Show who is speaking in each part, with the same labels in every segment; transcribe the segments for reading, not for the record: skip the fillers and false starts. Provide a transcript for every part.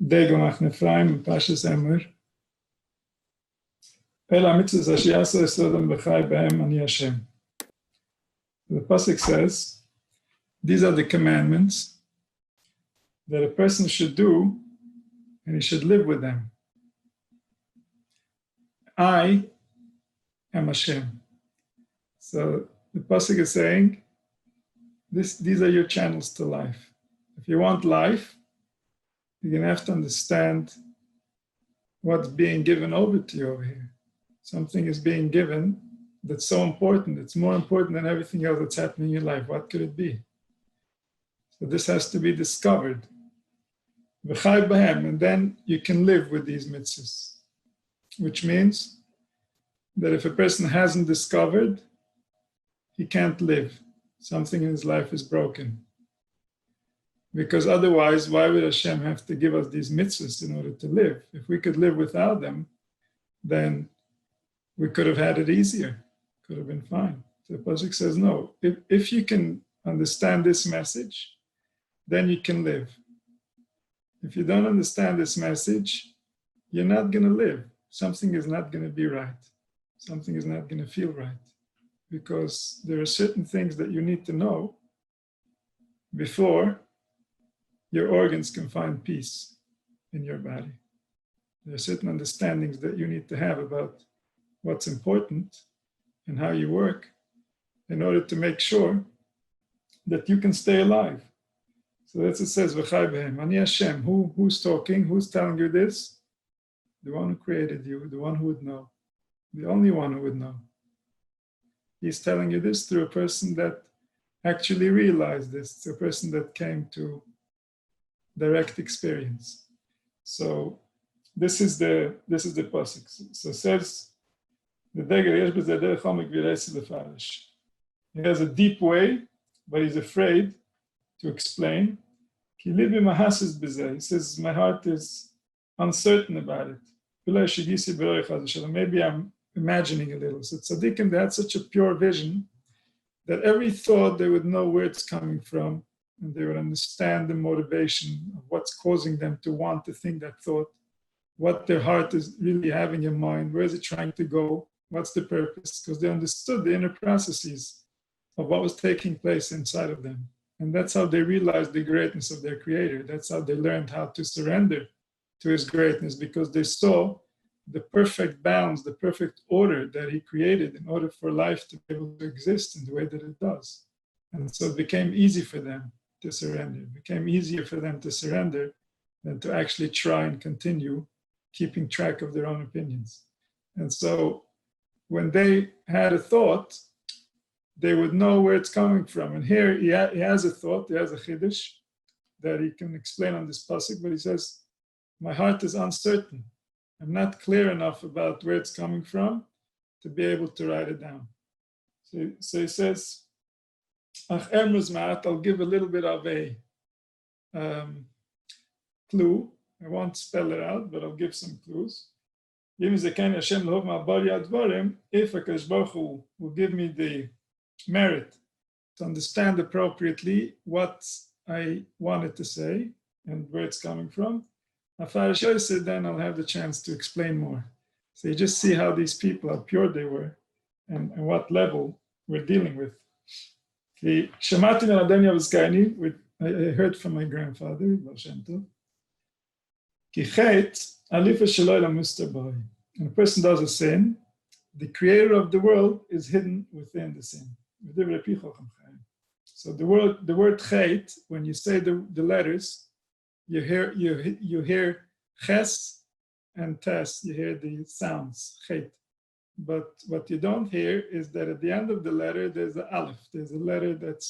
Speaker 1: Degel machne Ephraim, Pashas Emer. Ela mitzvahs asher yasa yesodam b'chai b'hem ani Hashem. The pasuk says, these are the commandments that a person should do, and he should live with them. I am Hashem. So the pasuk is saying, these are your channels to life. If you want life, you're going to have to understand what's being given over to you over here. Something is being given that's so important. It's more important than everything else that's happening in your life. What could it be? So this has to be discovered. And then you can live with these mitzvahs. Which means that if a person hasn't discovered, he can't live. Something in his life is broken. Because otherwise, why would Hashem have to give us these mitzvahs in order to live? If we could live without them, then we could have had it easier. Could have been fine. So the pasuk says, no, if you can understand this message, then you can live. If you don't understand this message, you're not going to live. Something is not going to be right. Something is not going to feel right. Because there are certain things that you need to know before your organs can find peace in your body. There are certain understandings that you need to have about what's important and how you work in order to make sure that you can stay alive. So that's it says, V'chai b'hem, Ani Hashem. Who's talking? Who's telling you this? The one who created you, the one who would know, the only one who would know. He's telling you this through a person that actually realized this, to a person that came to direct experience. So this is the pasuk. So it says the he has a deep way, but he's afraid to explain. He says, my heart is uncertain about it. Maybe I'm imagining a little. So tzaddikim, they had such a pure vision that every thought they would know where it's coming from, and they would understand the motivation of what's causing them to want to think that thought, what their heart is really having in mind, where is it trying to go, what's the purpose, because they understood the inner processes of what was taking place inside of them. And that's how they realized the greatness of their creator. That's how they learned how to surrender to his greatness, because they saw the perfect balance, the perfect order that he created in order for life to be able to exist in the way that it does. And so it became easy for them to surrender. It became easier for them to surrender than to actually try and continue keeping track of their own opinions. And so when they had a thought, they would know where it's coming from. And here he has a thought, he has a chiddush that he can explain on this pasuk, but he says, my heart is uncertain. I'm not clear enough about where it's coming from to be able to write it down. So he says, I'll give a little bit of a clue. I won't spell it out, but I'll give some clues. If HaKadosh Baruch Hu will give me the merit to understand appropriately what I wanted to say and where it's coming from, then I'll have the chance to explain more. So you just see how these people, how pure they were, and what level we're dealing with. I heard from my grandfather, when a person does a sin, the creator of the world is hidden within the sin. So the word chet, when you say the letters, you hear ches and tes, you hear the sounds, chet. But what you don't hear is that at the end of the letter, there's an Aleph. There's a letter that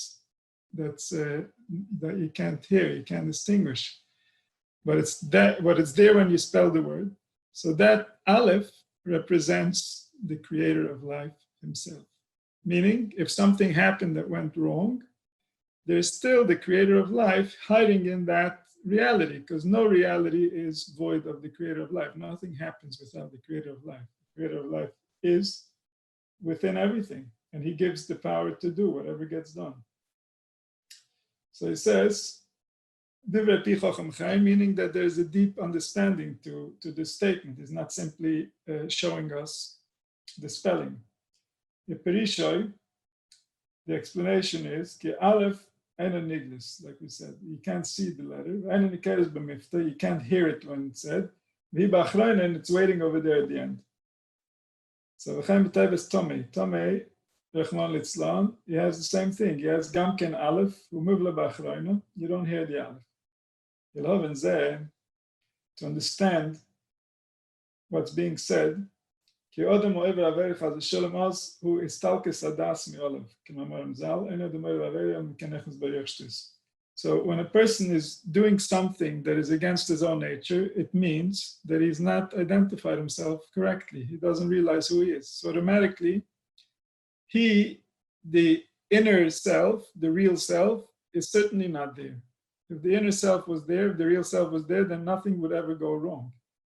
Speaker 1: you can't hear, you can't distinguish. But it's there when you spell the word. So that Aleph represents the creator of life himself. Meaning, if something happened that went wrong, there's still the creator of life hiding in that reality, because no reality is void of the creator of life. Nothing happens without the creator of life. The creator of life is within everything, and he gives the power to do whatever gets done. So he says, meaning that there is a deep understanding to this statement. It's not simply showing us the spelling. The Perishoy, the explanation is, Ki Aleph Ena Niglis, like we said. You can't see the letter. Ena Nikeres B'mifta, you can't hear it when it's said. V'hi b'achrein, and it's waiting over there at the end. So V'chaim B'teves Tomei. Tomei, Rechman Litzlan, he has the same thing. He has Gamken Aleph, U'mivla b'achrein, you don't hear the Aleph. Yelhoven Zeh, to understand what's being said, Ki Odem Oever Averi Chaz Shalom Oz, who is Talkes Adas Mi-Olav, K'mamar Mzal, En Odem Oever Averi Am Kenechus B'Yech Shtus. So when a person is doing something that is against his own nature, it means that he's not identified himself correctly. He doesn't realize who he is. So automatically, the inner self, the real self, is certainly not there. If the inner self was there, if the real self was there, then nothing would ever go wrong,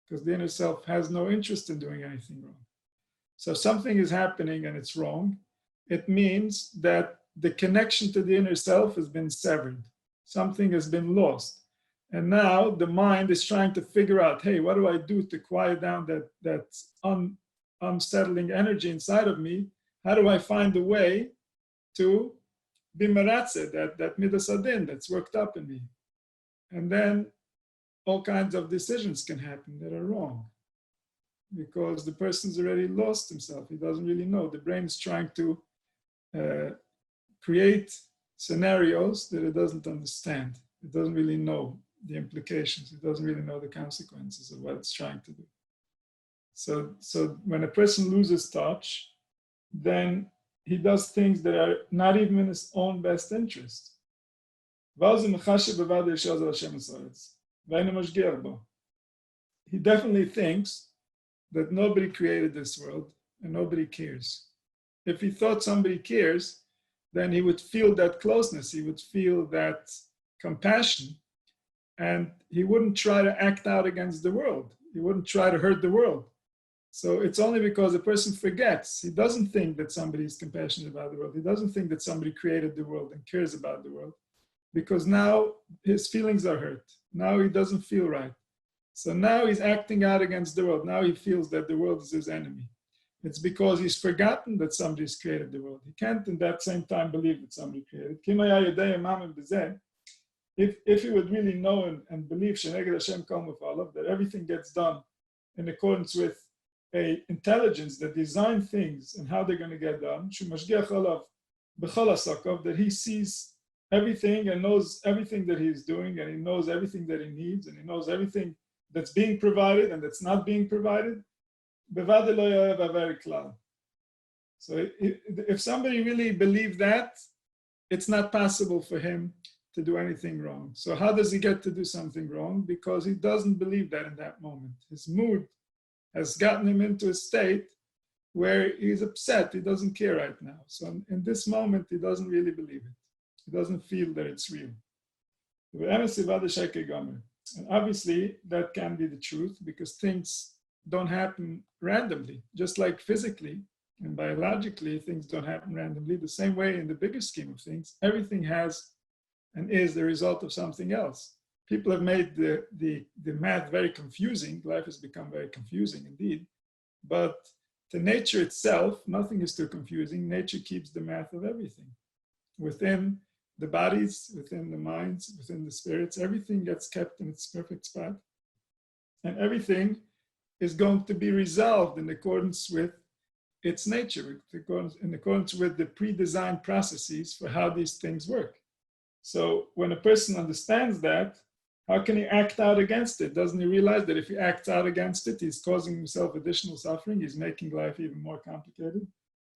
Speaker 1: because the inner self has no interest in doing anything wrong. So if something is happening and it's wrong, it means that the connection to the inner self has been severed. Something has been lost. And now the mind is trying to figure out, hey, what do I do to quiet down that unsettling energy inside of me? How do I find a way to be meratze, that midas adin that's worked up in me? And then all kinds of decisions can happen that are wrong, because the person's already lost himself. He doesn't really know. The brain is trying to create scenarios that it doesn't understand. It doesn't really know the implications. It doesn't really know the consequences of what it's trying to do. So when a person loses touch, then he does things that are not even in his own best interest. He definitely thinks that nobody created this world and nobody cares. If he thought somebody cares, then he would feel that closeness, he would feel that compassion, and he wouldn't try to act out against the world. He wouldn't try to hurt the world. So it's only because a person forgets. He doesn't think that somebody is compassionate about the world. He doesn't think that somebody created the world and cares about the world, because now his feelings are hurt. Now he doesn't feel right. So now he's acting out against the world. Now he feels that the world is his enemy. It's because he's forgotten that somebody's created the world. He can't in that same time believe that somebody created. If he would really know and believe that everything gets done in accordance with an intelligence that design things and how they're going to get done, that he sees everything and knows everything that he's doing, and he knows everything that he needs, and he knows everything that's being provided and that's not being provided. So if somebody really believed that, it's not possible for him to do anything wrong. So how does he get to do something wrong? Because he doesn't believe that in that moment. His mood has gotten him into a state where he's upset. He doesn't care right now. So in this moment, he doesn't really believe it. He doesn't feel that it's real. And obviously, that can be the truth, because things don't happen randomly. Just like physically and biologically, things don't happen randomly. The same way in the bigger scheme of things, everything has and is the result of something else. People have made the math very confusing. Life has become very confusing indeed. But to nature itself, nothing is too confusing. Nature keeps the math of everything. Within the bodies, within the minds, within the spirits, everything gets kept in its perfect spot. And everything is going to be resolved in accordance with its nature, in accordance with the pre-designed processes for how these things work. So when a person understands that, how can he act out against it? Doesn't he realize that if he acts out against it, he's causing himself additional suffering, he's making life even more complicated?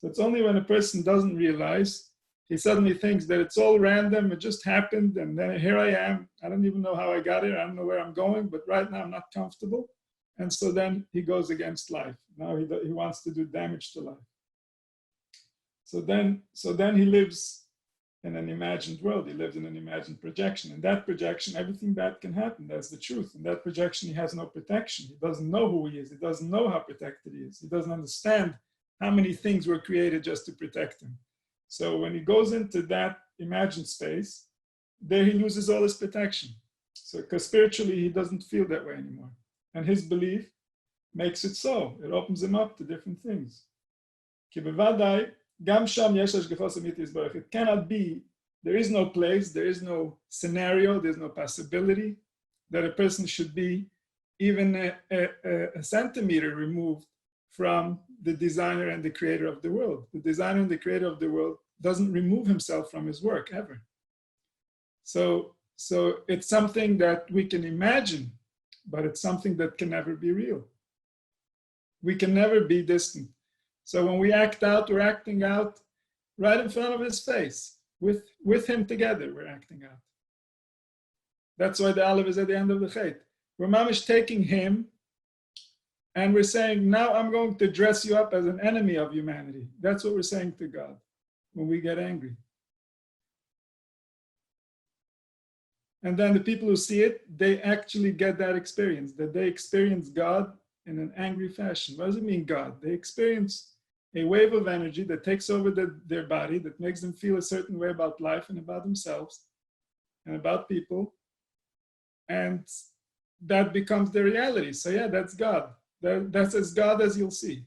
Speaker 1: So it's only when a person doesn't realize, he suddenly thinks that it's all random, it just happened, and then here I am. I don't even know how I got here, I don't know where I'm going, but right now I'm not comfortable. And so then he goes against life. Now he wants to do damage to life. So then he lives in an imagined world. He lives in an imagined projection. In that projection, everything bad can happen. That's the truth. In that projection, he has no protection. He doesn't know who he is. He doesn't know how protected he is. He doesn't understand how many things were created just to protect him. So when he goes into that imagined space, there he loses all his protection. So, because spiritually he doesn't feel that way anymore. And his belief makes it so. It opens him up to different things. It cannot be, there is no place, there is no scenario, there's no possibility that a person should be even a centimeter removed from the designer and the creator of the world. The designer and the creator of the world doesn't remove himself from his work ever. So it's something that we can imagine, but it's something that can never be real. We can never be distant. So when we act out, we're acting out right in front of his face. With him together, we're acting out. That's why the Aleph is at the end of the Chet. We're mamish taking him and we're saying, now I'm going to dress you up as an enemy of humanity. That's what we're saying to God when we get angry. And then the people who see it, they actually get that experience, that they experience God in an angry fashion. What does it mean, God? They experience a wave of energy that takes over their body, that makes them feel a certain way about life and about themselves and about people. And that becomes their reality. So yeah, that's God. That's as God as you'll see.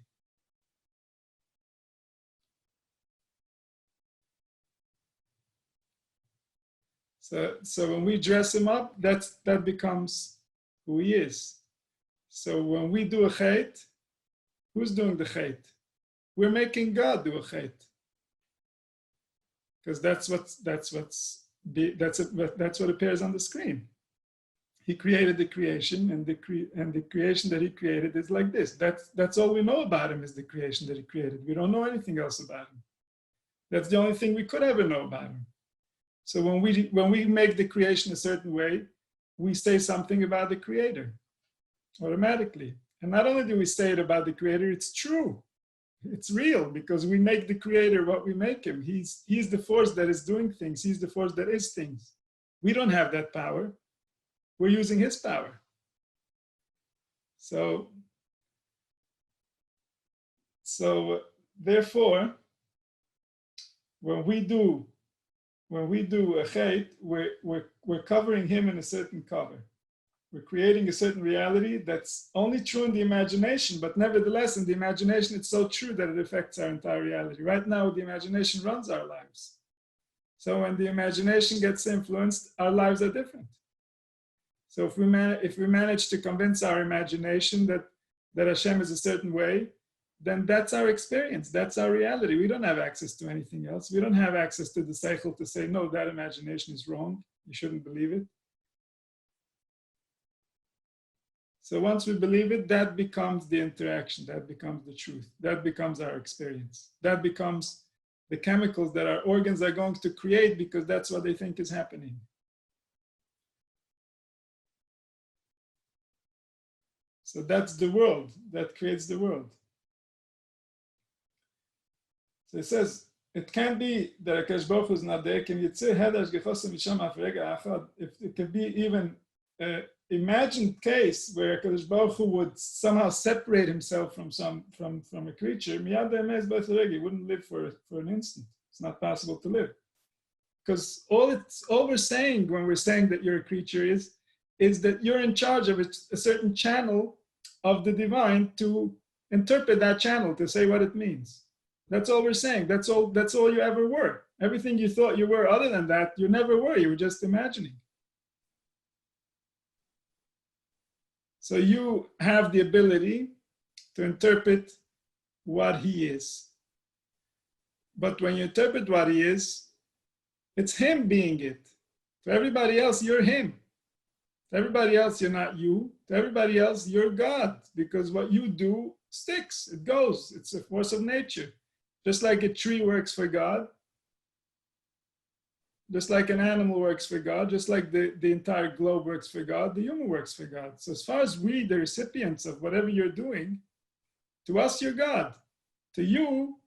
Speaker 1: So when we dress him up, that becomes who he is. So when we do a chet, who's doing the chet? We're making God do a chet. Because that's what appears on the screen. He created the creation, and the creation that he created is like this. That's all we know about him, is the creation that he created. We don't know anything else about him. That's the only thing we could ever know about him. So when we make the creation a certain way, we say something about the creator automatically. And not only do we say it about the creator, it's true. It's real, because we make the creator what we make him. He's the force that is doing things. He's the force that is things. We don't have that power. We're using his power. So therefore, when we do a chet, we're covering him in a certain cover. We're creating a certain reality that's only true in the imagination, but nevertheless, in the imagination, it's so true that it affects our entire reality. Right now, the imagination runs our lives. So when the imagination gets influenced, our lives are different. So if we manage to convince our imagination that Hashem is a certain way, then that's our experience, that's our reality. We don't have access to anything else. We don't have access to the seichel to say, no, that imagination is wrong. You shouldn't believe it. So once we believe it, that becomes the interaction, that becomes the truth, that becomes our experience. That becomes the chemicals that our organs are going to create, because that's what they think is happening. So that's the world, that creates the world. So it says, it can't be that HaKadosh Baruch Hu is not there. If it could be even an imagined case where HaKadosh Baruch Hu would somehow separate himself from a creature, he wouldn't live for an instant. It's not possible to live. Because all we're saying when we're saying that you're a creature is that you're in charge of a certain channel of the divine to interpret that channel, to say what it means. That's all we're saying. That's all you ever were. Everything you thought you were other than that, you never were. You were just imagining. So you have the ability to interpret what he is. But when you interpret what he is, it's him being it. For everybody else, you're him. To everybody else, you're not you. To everybody else, you're God. Because what you do sticks. It goes. It's a force of nature. Just like a tree works for God, just like an animal works for God, just like the entire globe works for God, the human works for God. So as far as we, the recipients of whatever you're doing, to us, you're God. To you,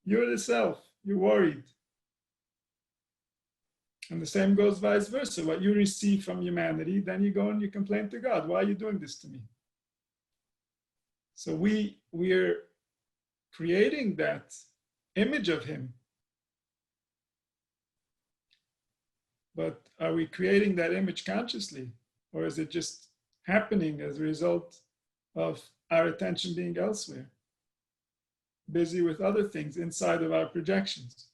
Speaker 1: you're the self. You're worried. And the same goes vice versa. What you receive from humanity, then you go and you complain to God. Why are you doing this to me? So we're creating that image of him. But are we creating that image consciously? Or is it just happening as a result of our attention being elsewhere, busy with other things inside of our projections?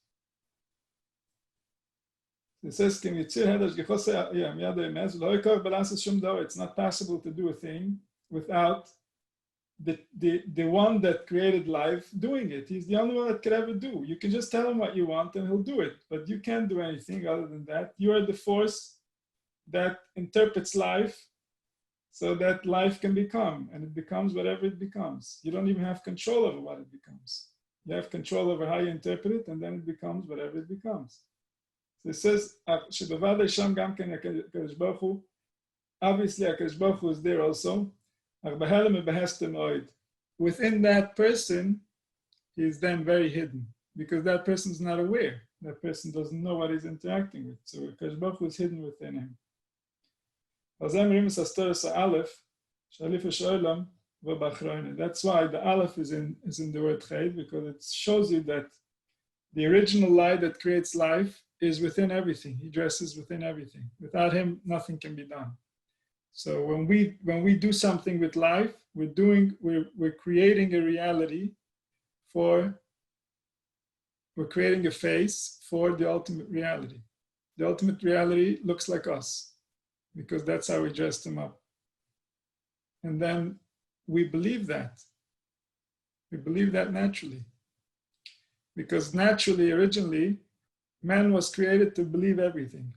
Speaker 1: It says, it's not possible to do a thing without the one that created life doing it. He's the only one that could ever do. You can just tell him what you want and he'll do it, but you can't do anything other than that. You are the force that interprets life so that life can become, and it becomes whatever it becomes. You don't even have control over what it becomes. You have control over how you interpret it, and then it becomes whatever it becomes. So it says, obviously HaKadosh Baruch Hu is there also. Within that person, he is then very hidden, because that person is not aware. That person doesn't know what he's interacting with. So HaKadosh Baruch Hu is hidden within him. That's why the Aleph is in the word Ched, because it shows you that the original light that creates life is within everything. He dresses within everything. Without him, nothing can be done. So when we do something with life, we're creating a reality we're creating a face for the ultimate reality. The ultimate reality looks like us, because that's how we dressed him up. And then we believe that. We believe that naturally. Because naturally, originally, man was created to believe everything.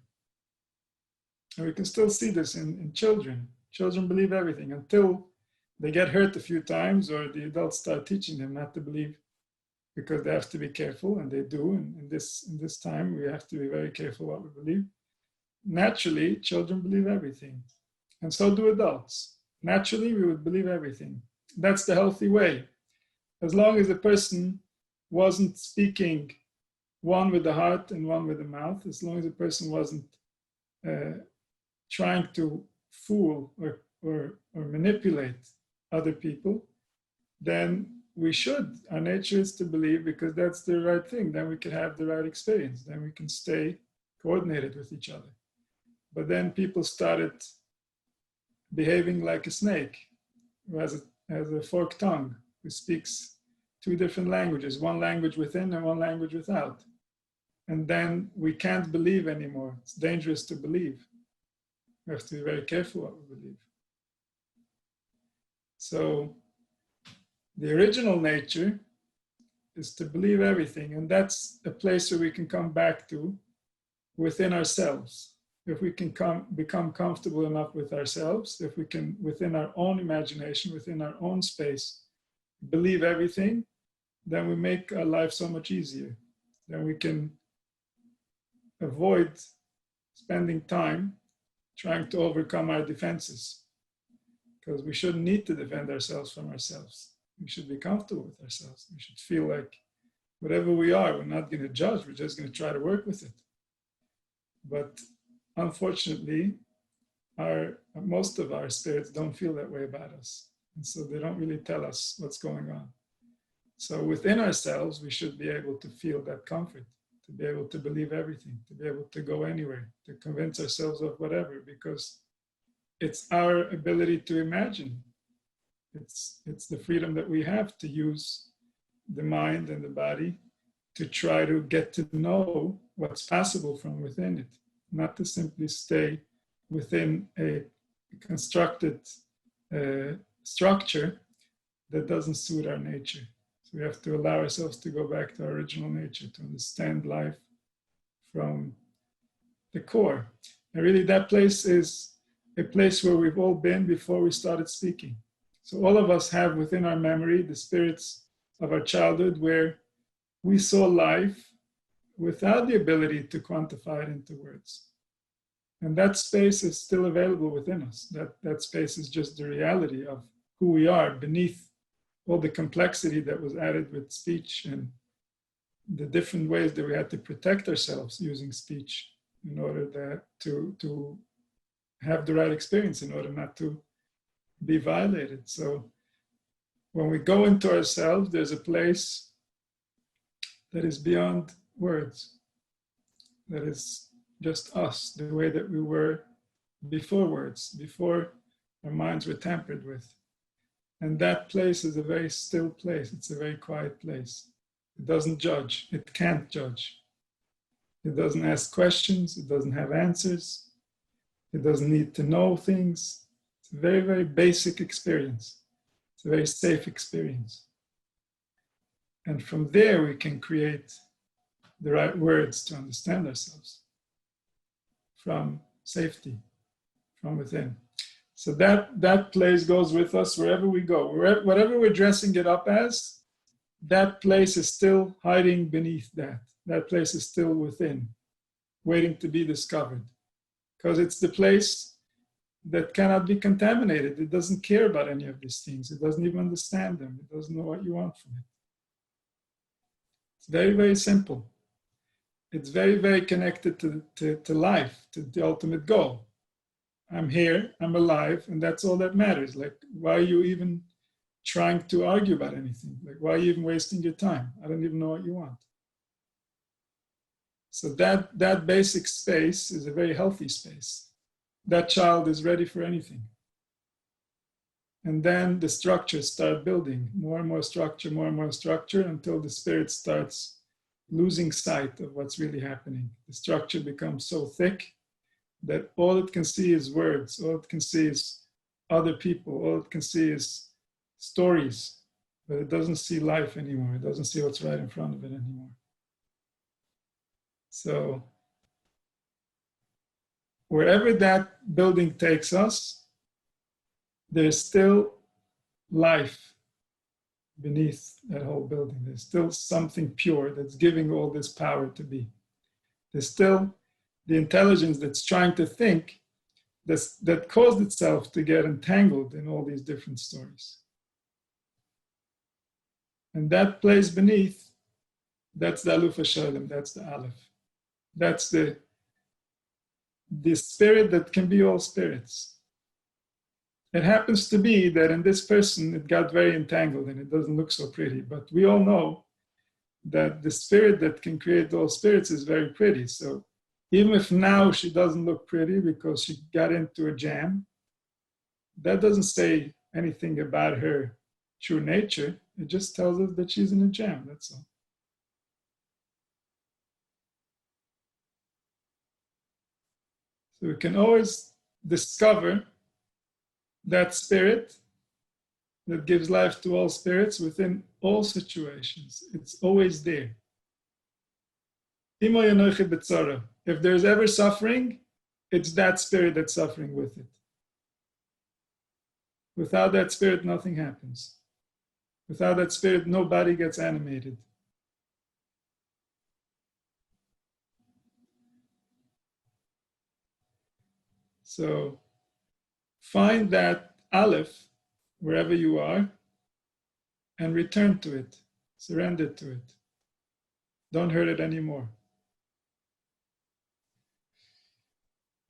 Speaker 1: And we can still see this in children. Children believe everything until they get hurt a few times, or the adults start teaching them not to believe, because they have to be careful, and they do. And in this time, we have to be very careful what we believe. Naturally, children believe everything, and so do adults. Naturally, we would believe everything. That's the healthy way. As long as the person wasn't speaking one with the heart and one with the mouth, as long as the person wasn't trying to fool or manipulate other people, then our nature is to believe, because that's the right thing. Then we can have the right experience. Then we can stay coordinated with each other. But then people started behaving like a snake, who has a forked tongue, who speaks two different languages, one language within and one language without. And then we can't believe anymore. It's dangerous to believe. We have to be very careful what we believe. So the original nature is to believe everything, and that's a place where we can come back to within ourselves. If we can become comfortable enough with ourselves, if we can, within our own imagination, within our own space, believe everything, then we make our life so much easier. Then we can avoid spending time trying to overcome our defenses, because we shouldn't need to defend ourselves from ourselves. We should be comfortable with ourselves. We should feel like whatever we are, we're not going to judge, we're just going to try to work with it. But unfortunately, most of our spirits don't feel that way about us. And so they don't really tell us what's going on. So within ourselves, we should be able to feel that comfort, to be able to believe everything, to be able to go anywhere, to convince ourselves of whatever, because it's our ability to imagine. It's the freedom that we have to use the mind and the body to try to get to know what's possible from within it, not to simply stay within a constructed structure that doesn't suit our nature. So we have to allow ourselves to go back to our original nature, to understand life from the core. And really that place is a place where we've all been before we started speaking. So all of us have within our memory the spirits of our childhood, where we saw life without the ability to quantify it into words. And that space is still available within us. That space is just the reality of who we are beneath all the complexity that was added with speech and the different ways that we had to protect ourselves using speech in order to have the right experience, in order not to be violated. So when we go into ourselves, there's a place that is beyond words, that is just us, the way that we were before words, before our minds were tampered with. And that place is a very still place. It's a very quiet place. It doesn't judge. It can't judge. It doesn't ask questions. It doesn't have answers. It doesn't need to know things. It's a very, very basic experience. It's a very safe experience. And from there, we can create the right words to understand ourselves from safety, from within. So that place goes with us wherever we go. Whatever we're dressing it up as, that place is still hiding beneath that. That place is still within, waiting to be discovered. Because it's the place that cannot be contaminated. It doesn't care about any of these things. It doesn't even understand them. It doesn't know what you want from it. It's very, very simple. It's very, very connected to life, to the ultimate goal. I'm here, I'm alive, and that's all that matters. Like, why are you even trying to argue about anything? Like, why are you even wasting your time? I don't even know what you want. So that basic space is a very healthy space. That child is ready for anything. And then the structures start building, more and more structure, until the spirit starts losing sight of what's really happening. The structure becomes so thick that all it can see is words, all it can see is other people, all it can see is stories, but it doesn't see life anymore. It doesn't see what's right in front of it anymore. So wherever that building takes us, there's still life beneath that whole building. There's still something pure that's giving all this power to be. There's still the intelligence that's trying to think that caused itself to get entangled in all these different stories. And that place beneath, that's the Aleph Hashalem, that's the Aleph. That's the spirit that can be all spirits. It happens to be that in this person, it got very entangled and it doesn't look so pretty. But we all know that the spirit that can create all spirits is very pretty. So even if now she doesn't look pretty because she got into a jam, that doesn't say anything about her true nature. It just tells us that she's in a jam, that's all. So we can always discover that spirit that gives life to all spirits within all situations. It's always there. If there's ever suffering, it's that spirit that's suffering with it. Without that spirit, nothing happens. Without that spirit, nobody gets animated. So find that Aleph wherever you are and return to it. Surrender to it. Don't hurt it anymore.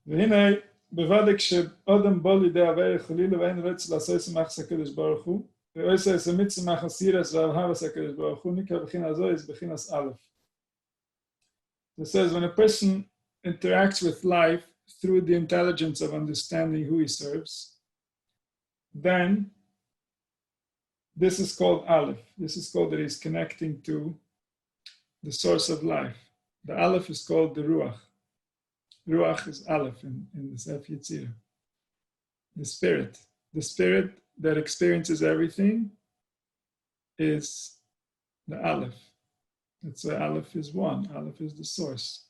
Speaker 1: והנה, בוודק שאודם בוא לידי עבר חלילה ואין רצה לעשות שמח הקדוש ברוך הוא, ועושה סמית שמח הסירס ואהבה הקדוש ברוך הוא, נקרא בחינה זו, is בחינס א'. It says, when a person interacts with life through the intelligence of understanding who he serves, then this is called Aleph. This is called that he's connecting to the source of life. The Aleph is called the Ruach. Ruach is Aleph in the Sef Yetzirah. The spirit that experiences everything is the Aleph. That's why Aleph is one. Aleph is the source.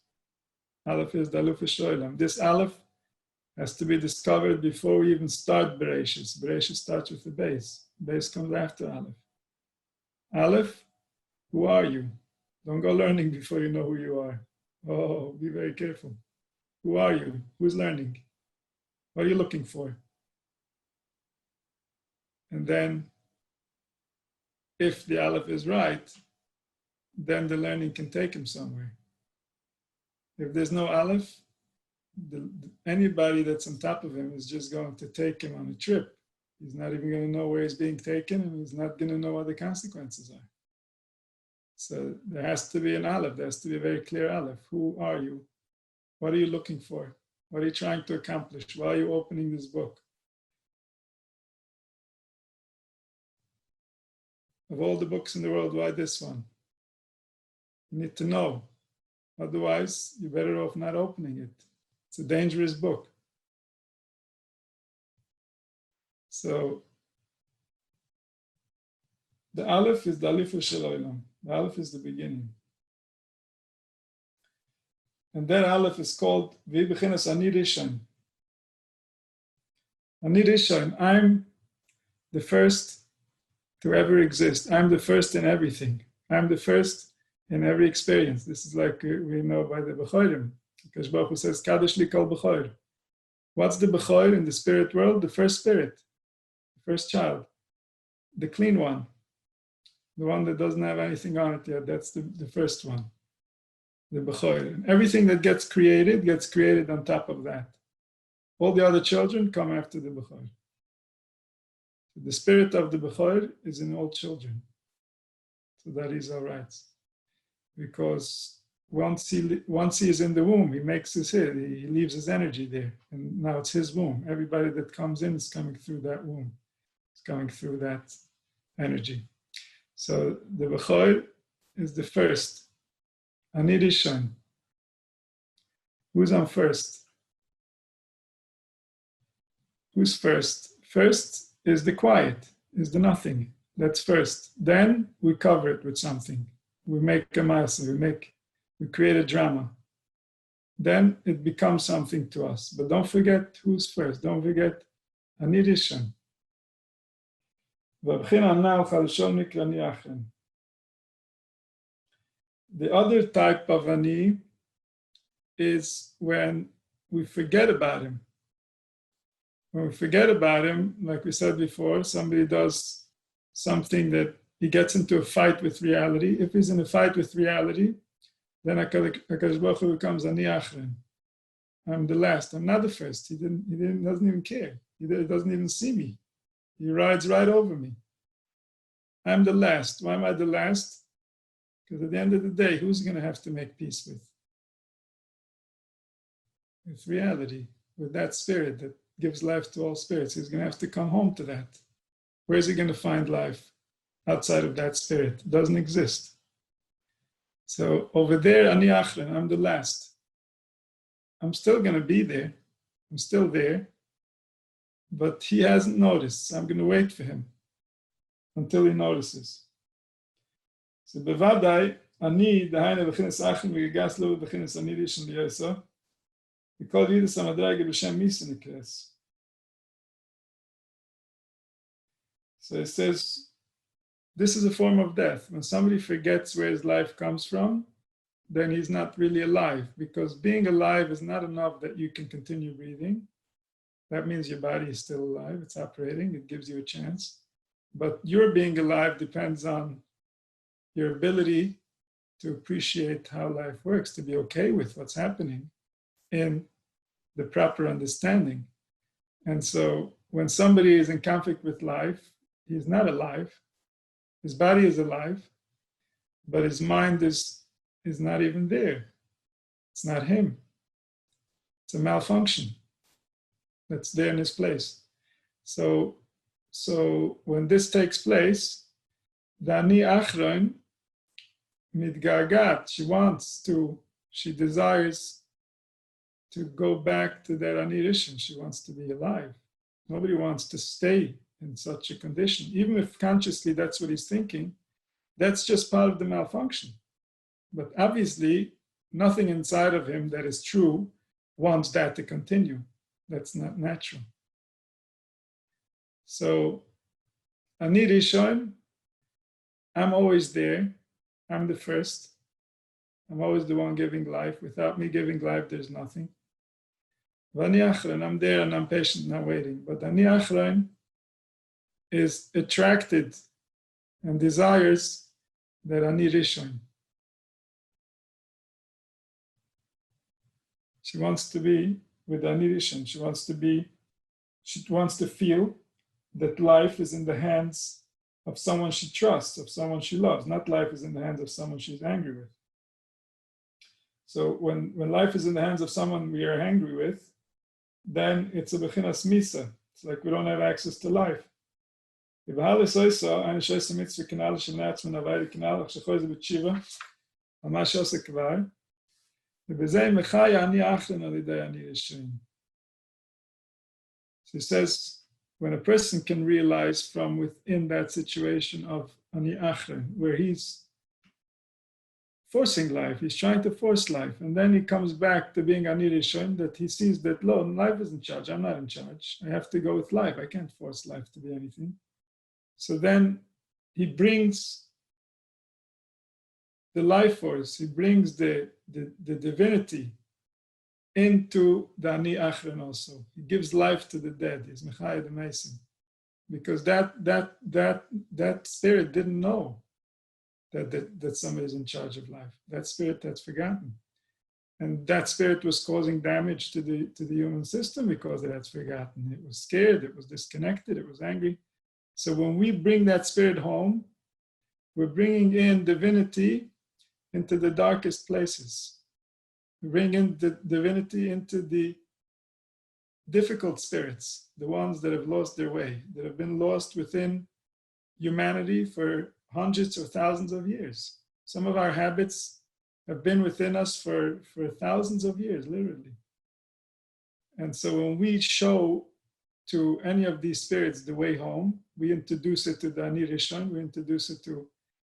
Speaker 1: Aleph is the Aleph Shoilam. This Aleph has to be discovered before we even start Bereshis. Bereshis starts with the base. Base comes after Aleph. Aleph, who are you? Don't go learning before you know who you are. Oh, be very careful. Who are you? Who's learning? What are you looking for? And then, if the Aleph is right, then the learning can take him somewhere. If there's no Aleph, anybody that's on top of him is just going to take him on a trip. He's not even going to know where he's being taken, and he's not going to know what the consequences are. So there has to be an Aleph. There has to be a very clear Aleph. Who are you? What are you looking for? What are you trying to accomplish? Why are you opening this book? Of all the books in the world, why this one? You need to know. Otherwise, you're better off not opening it. It's a dangerous book. So, the Aleph is the Aleph Shel Olam. The Aleph is the beginning. And that Aleph is called Vi Bechinas Ani Rishon. Ani Rishon, I'm the first to ever exist. I'm the first in everything. I'm the first in every experience. This is like we know by the Bechorim. Because Baruch Hu says, Kadosh li kol Bechor. What's the Bechor in the spirit world? The first spirit, the first child, the clean one, the one that doesn't have anything on it yet. That's the first one, the Bechor. And everything that gets created on top of that. All the other children come after the Bechor. The spirit of the Bechor is in all children. So that is all right. Because once he is in the womb, he makes his head, he leaves his energy there. And now it's his womb. Everybody that comes in is coming through that womb. It's coming through that energy. So the Bechor is the first. Ani Rishon. Who's on first? Who's first? First is the quiet, is the nothing. That's first. Then we cover it with something. We make a maaseh, we create a drama. Then it becomes something to us. But don't forget who's first. Don't forget Ani Rishon. The other type of Ani is when we forget about him. When we forget about him, like we said before, somebody does something that he gets into a fight with reality. If he's in a fight with reality, then HaKadosh Baruch Hu becomes Ani Achron. I'm the last. I'm not the first. He doesn't even care. He doesn't even see me. He rides right over me. I'm the last. Why am I the last? Because at the end of the day, who's going to have to make peace with? With reality, with that spirit that gives life to all spirits. He's going to have to come home to that. Where is he going to find life outside of that spirit? It doesn't exist. So over there, Ani Achron, I'm the last. I'm still going to be there. I'm still there. But he hasn't noticed. So I'm going to wait for him until he notices. So bevadai, Ani, dahaina b'chinas Achron, v'gigas lo b'chinas Ani Rishon liyoso. We call Yidus HaMadrage b'shem Misa nikres. So it says, this is a form of death. When somebody forgets where his life comes from, then he's not really alive, because being alive is not enough that you can continue breathing. That means your body is still alive, it's operating, it gives you a chance. But your being alive depends on your ability to appreciate how life works, to be okay with what's happening in the proper understanding. And so when somebody is in conflict with life, he's not alive. His body is alive, but his mind is not even there. It's not him. It's a malfunction that's there in his place. So when this takes place, the Ani Achron mitgagat, she desires to go back to that Ani Rishon. She wants to be alive. Nobody wants to stay in such a condition. Even if consciously that's what he's thinking, that's just part of the malfunction. But obviously, nothing inside of him that is true wants that to continue. That's not natural. So, Ani Rishon, I'm always there. I'm the first. I'm always the one giving life. Without me giving life, there's nothing. Ani Achron, I'm there and I'm patient and I'm waiting. But Ani Achron is attracted and desires that Ani Rishon. She wants to be with Ani Rishon. She wants to feel that life is in the hands of someone she trusts, of someone she loves. Not life is in the hands of someone she's angry with. So when life is in the hands of someone we are angry with, then it's a bechinas misa. It's like we don't have access to life. So he says, when a person can realize from within that situation of ani achre, where he's forcing life, he's trying to force life, and then he comes back to being ani rishon, that he sees that, lo, life is in charge, I'm not in charge. I have to go with life. I can't force life to be anything. So then he brings the life force, he brings the divinity into the ani achren also. He gives life to the dead. He's mechayed amazing, because that spirit didn't know that somebody is in charge of life. That spirit that's forgotten, and that spirit was causing damage to the human system because it had forgotten. It was scared. It was disconnected. It was angry. So when we bring that spirit home, we're bringing in divinity into the darkest places. We bring in the divinity into the difficult spirits, the ones that have lost their way, that have been lost within humanity for hundreds or thousands of years. Some of our habits have been within us for thousands of years, literally. And so when we show to any of these spirits the way home, we introduce it to the Ani Rishon, we introduce it to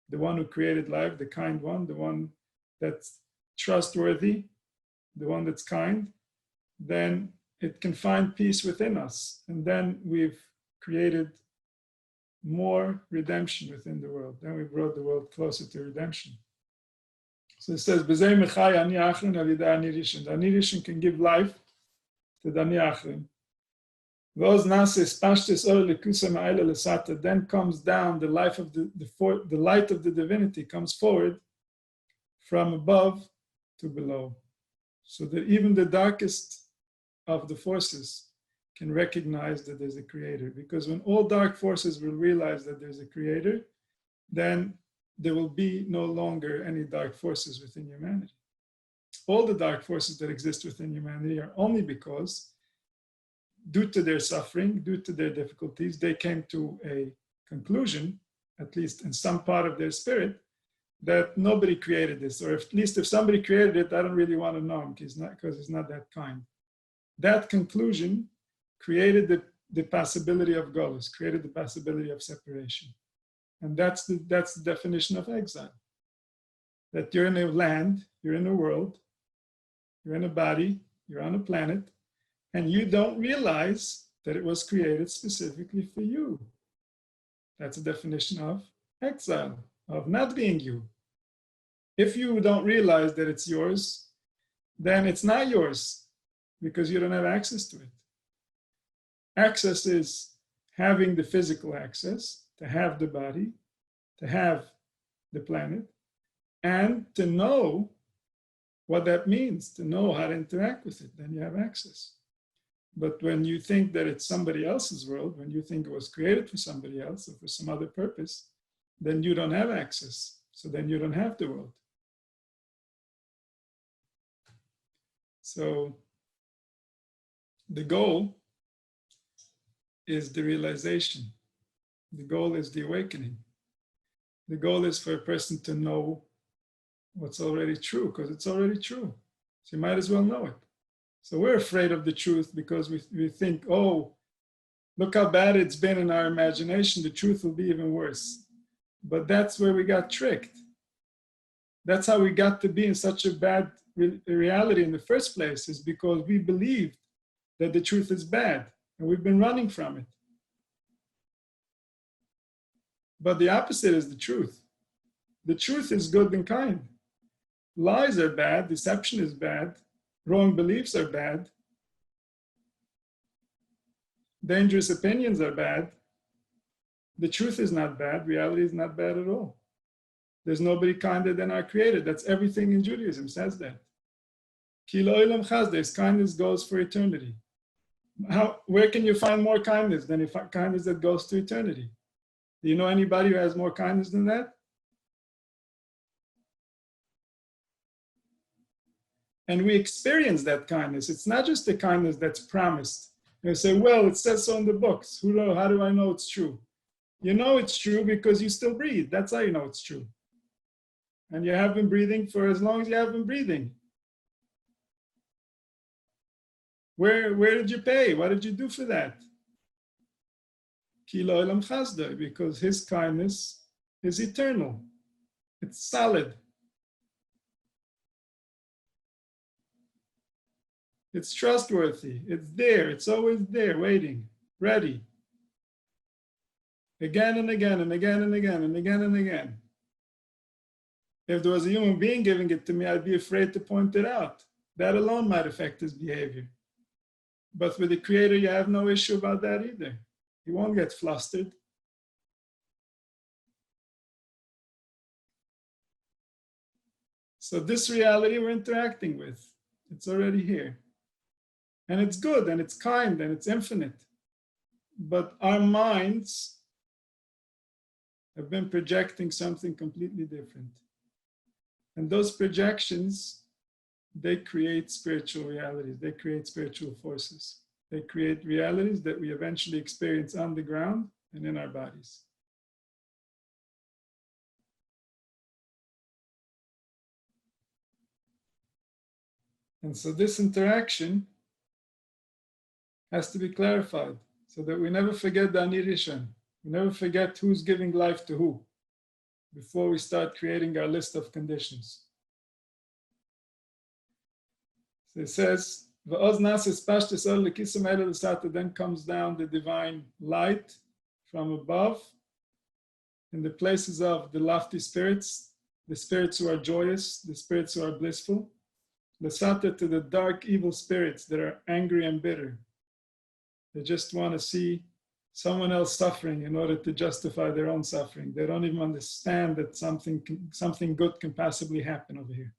Speaker 1: the one who created life, the kind one, the one that's trustworthy, the one that's kind, then it can find peace within us. And then we've created more redemption within the world. Then we brought the world closer to redemption. So it says, B'zei mechai ani achrin avida ani rishon. The ani rishon can give life to the ani achrin. V'oz nases pashtes or lekusa ma'ila lesata. Then comes down the life of the light of the divinity comes forward from above to below. So that even the darkest of the forces can recognize that there's a creator. Because when all dark forces will realize that there's a creator, then there will be no longer any dark forces within humanity. All the dark forces that exist within humanity are only because, due to their suffering, due to their difficulties, they came to a conclusion, at least in some part of their spirit, that nobody created this, or at least if somebody created it, I don't really want to know him because he's not that kind. That conclusion created the possibility of golus, created the possibility of separation. And that's the definition of exile. That you're in a land, you're in a world, you're in a body, you're on a planet, and you don't realize that it was created specifically for you. That's a definition of exile, of not being you. If you don't realize that it's yours, then it's not yours because you don't have access to it. Access is having the physical access, to have the body, to have the planet, and to know what that means, to know how to interact with it, then you have access. But when you think that it's somebody else's world, when you think it was created for somebody else or for some other purpose, then you don't have access. So then you don't have the world. So the goal is the realization. The goal is the awakening. The goal is for a person to know what's already true, because it's already true. So you might as well know it. So we're afraid of the truth because we think, oh, look how bad it's been in our imagination. The truth will be even worse. But that's where we got tricked. That's how we got to be in such a bad reality in the first place, is because we believed that the truth is bad and we've been running from it. But the opposite is the truth. The truth is good and kind. Lies are bad, deception is bad, wrong beliefs are bad, dangerous opinions are bad. The truth is not bad, reality is not bad at all. There's nobody kinder than our Creator. That's everything in Judaism says that. Ki lo olam chasdes, kindness goes for eternity. Where can you find more kindness than kindness that goes to eternity? Do you know anybody who has more kindness than that? And we experience that kindness. It's not just the kindness that's promised. You say, well, it says so in the books. How do I know it's true? You know it's true because you still breathe. That's how you know it's true. And you have been breathing for as long as you have been breathing. Where did you pay? What did you do for that? Ki lo olam chasdai, because his kindness is eternal. It's solid. It's trustworthy. It's there. It's always there, waiting, ready. Again and again and again and again and again and again. If there was a human being giving it to me, I'd be afraid to point it out. That alone might affect his behavior. But with the Creator, you have no issue about that either. He won't get flustered. So this reality we're interacting with, it's already here. And it's good, and it's kind, and it's infinite. But our minds have been projecting something completely different. And those projections, they create spiritual realities. They create spiritual forces. They create realities that we eventually experience on the ground and in our bodies. And so this interaction has to be clarified so that we never forget the Ani Rishon. We never forget who's giving life to who before we start creating our list of conditions. So it says, then comes down the divine light from above in the places of the lofty spirits, the spirits who are joyous, the spirits who are blissful, the sata to the dark evil spirits that are angry and bitter. They just want to see someone else suffering in order to justify their own suffering. They don't even understand that something good can possibly happen over here.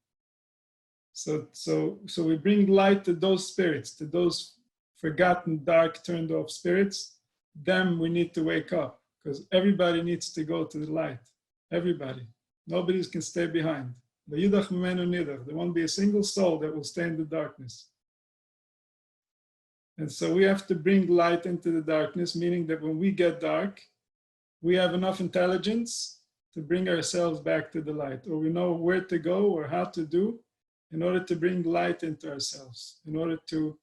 Speaker 1: So we bring light to those spirits, to those forgotten, dark, turned off spirits. Them we need to wake up, because everybody needs to go to the light. Everybody. Nobody can stay behind. There won't be a single soul that will stay in the darkness. And so we have to bring light into the darkness, meaning that when we get dark, we have enough intelligence to bring ourselves back to the light, or we know where to go or how to do in order to bring light into ourselves, in order to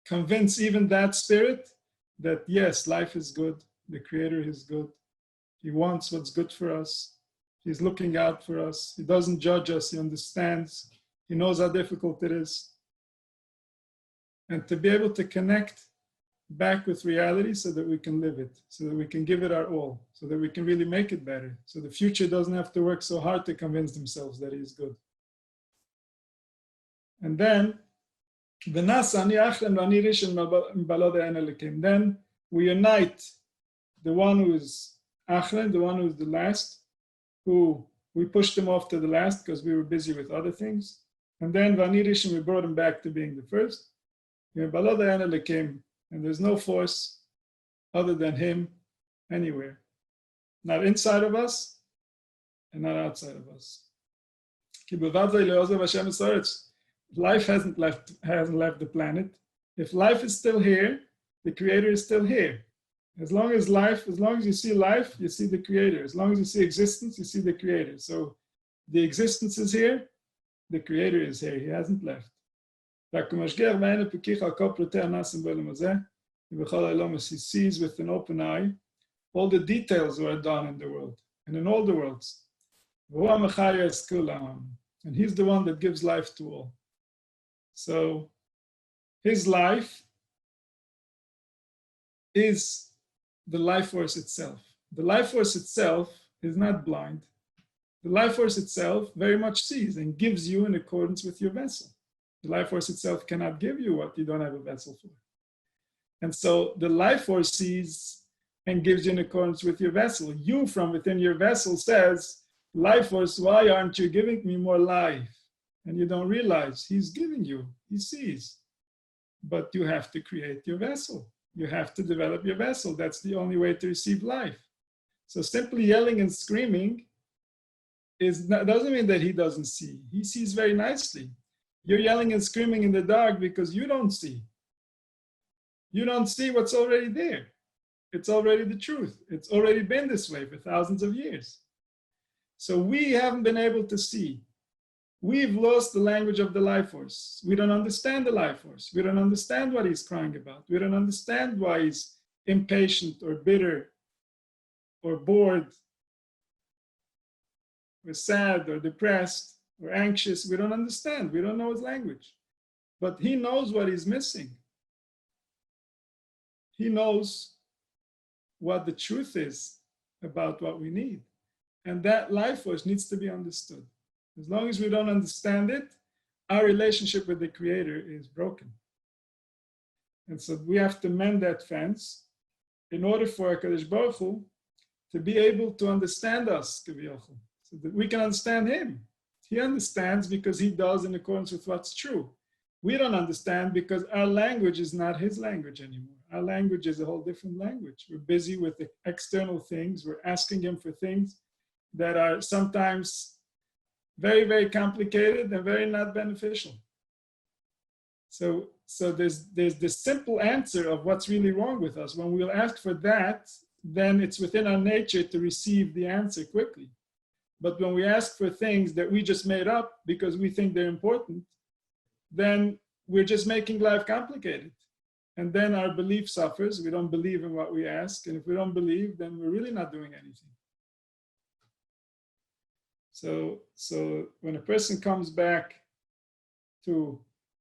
Speaker 1: convince even that spirit that yes, life is good, the Creator is good, He wants what's good for us, He's looking out for us, He doesn't judge us, He understands, He knows how difficult it is. And to be able to connect back with reality so that we can live it, so that we can give it our all, so that we can really make it better, so the future doesn't have to work so hard to convince themselves that He is good. And then, then we unite the one who is Achlan, the one who is the last, who we pushed him off to the last because we were busy with other things. And then we brought him back to being the first. And there's no force other than Him anywhere. Not inside of us and not outside of us. Life hasn't left the planet. If life is still here, the Creator is still here. As long as you see life, you see the Creator. As long as you see existence, you see the Creator. So the existence is here, the Creator is here. He hasn't left. He sees with an open eye all the details that are done in the world and in all the worlds. And He's the one that gives life to all. So His life is the life force itself. The life force itself is not blind. The life force itself very much sees and gives you in accordance with your vessel. The life force itself cannot give you what you don't have a vessel for. And so the life force sees and gives you in accordance with your vessel. You from within your vessel says, life force, why aren't you giving me more life? And you don't realize He's giving you, He sees. But you have to create your vessel. You have to develop your vessel. That's the only way to receive life. So simply yelling and screaming doesn't mean that He doesn't see. He sees very nicely. You're yelling and screaming in the dark because you don't see. You don't see what's already there. It's already the truth. It's already been this way for thousands of years. So we haven't been able to see. We've lost the language of the life force. We don't understand the life force. We don't understand what he's crying about. We don't understand why he's impatient or bitter or bored or sad or depressed or anxious. We don't understand. We don't know his language. But he knows what he's missing. He knows what the truth is about what we need. And that life force needs to be understood. As long as we don't understand it, our relationship with the Creator is broken. And so we have to mend that fence in order for HaKadosh Baruch Hu to be able to understand us, so that we can understand him. He understands because he does in accordance with what's true. We don't understand because our language is not his language anymore. Our language is a whole different language. We're busy with the external things. We're asking him for things that are sometimes very, very complicated and very not beneficial. So there's this simple answer of what's really wrong with us. When we'll ask for that, then it's within our nature to receive the answer quickly. But when we ask for things that we just made up because we think they're important, then we're just making life complicated. And then our belief suffers. We don't believe in what we ask. And if we don't believe, then we're really not doing anything. So when a person comes back to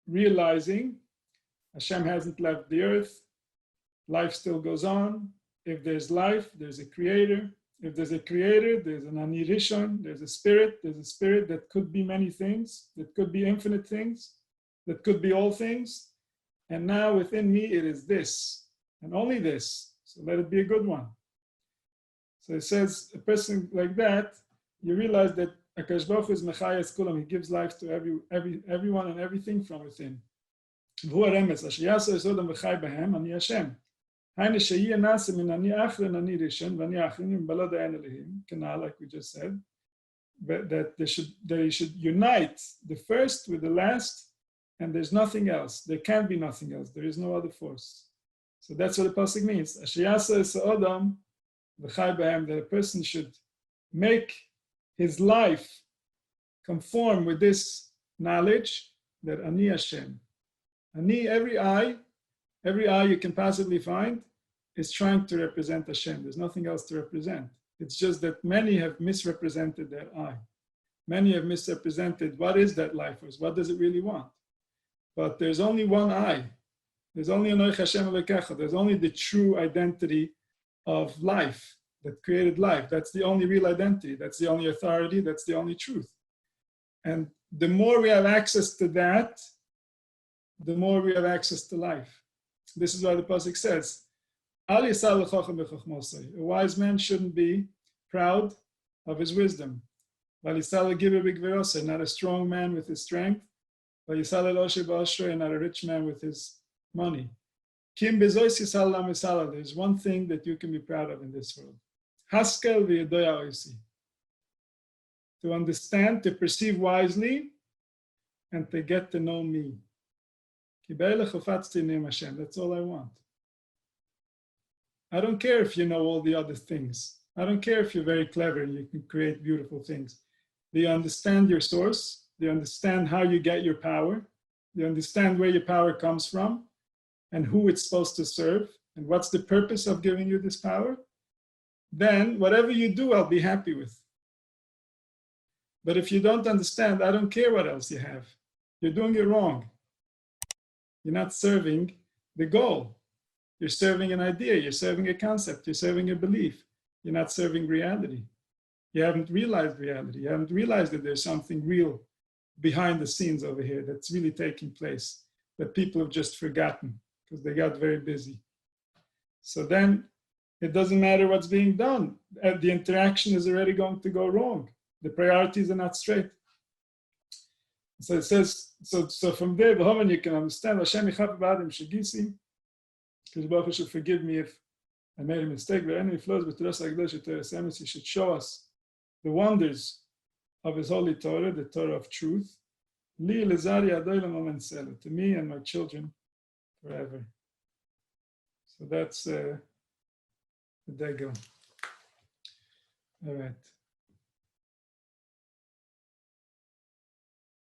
Speaker 1: realizing Hashem hasn't left the earth, life still goes on. If there's life, there's a creator. If there's a creator, there's an Ani Rishon, there's a spirit that could be many things, that could be infinite things, that could be all things. And now within me, it is this, and only this. So let it be a good one. So it says, a person like that, you realize that HaKadosh Baruch Hu is Mechayes Kulam. He gives life to everyone and everything from within. V'hu haremes, asher yasa yesodam v'chay behem, ani Hashem. Haine she'yeh nasa min ani achron ani rishon, v'ani achronim b'lo dayan elihim, kanal, like we just said, that he should unite the first with the last, and there's nothing else. There can't be nothing else. There is no other force. So that's what the pasuk means. Asher yasa yesodam v'chay behem, that a person should make his life conform with this knowledge that Ani Hashem. Ani, every eye you can possibly find is trying to represent Hashem. There's nothing else to represent. It's just that many have misrepresented that eye. Many have misrepresented what is that life force, what does it really want? But there's only one eye. There's only Anoich Hashem Elokecha. There's only the true identity of life that created life. That's the only real identity. That's the only authority. That's the only truth. And the more we have access to that, the more we have access to life. This is why the pasuk says, Al yisal l'chochem b'chochmosai. A wise man shouldn't be proud of his wisdom. Val yisal l'giber b'gverosai, not a strong man with his strength. Val yisal l'osher b'oshrei, not a rich man with his money. Kim bezois yisal l'amisala. There's one thing that you can be proud of in this world. Haskel v'yedoya oisi. To understand, to perceive wisely, and to get to know me. That's all I want. I don't care if you know all the other things. I don't care if you're very clever and you can create beautiful things. Do you understand your source? Do you understand how you get your power? Do you understand where your power comes from and who it's supposed to serve? And what's the purpose of giving you this power? Then whatever you do, I'll be happy with. But if you don't understand, I don't care what else you have. You're doing it wrong. You're not serving the goal. You're serving an idea. You're serving a concept. You're serving a belief. You're not serving reality. You haven't realized reality. You haven't realized that there's something real behind the scenes over here that's really taking place that people have just forgotten because they got very busy. So then it doesn't matter what's being done. The interaction is already going to go wrong. The priorities are not straight. So it says, so from there, you can understand, Hashem yichap b'adam shegisi, because Baruch Hu should forgive me if I made a mistake, but any flows with Torah Sagdosh Torah Emes, He should show us the wonders of His holy Torah, the Torah of truth, Li lezari adoilam amen sela. To me and my children forever. So that's the degel. All right.